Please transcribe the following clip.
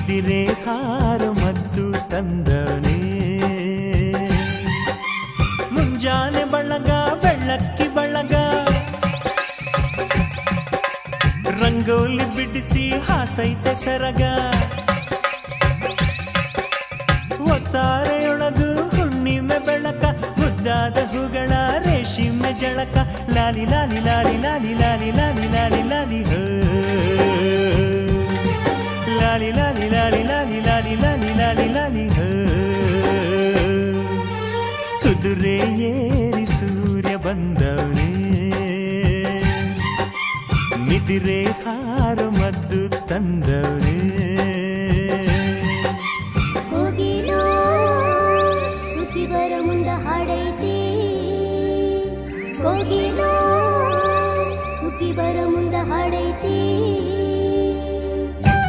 ಬಿದಿರೆ ಹಾರ ಮತ್ತು ತಂದನೆ ಮುಂಜಾನೆ ಬಳಗ ಬೆಳ್ಳಕ್ಕಿ ಬಳಗ ರಂಗೋಲಿ ಬಿಡಿಸಿ ಹಾಸೈತೆ ಸರಗ ಒತ್ತಾರೆಯೊಳಗು ಹುಣ್ಣಿಮೆ ಬೆಳಕ ಮುದ್ದಾದ ಹೂಗಳ ರೇಷ್ಮೆ ಜಳಕ ಲಾಲಿ ಲಾಲಿ ಲಾಲಿ ಲಾಲಿ ಲಾಲಿ ಲಾಲಿ ಲಾಲಿ ಲಾಲಿ ಹೋ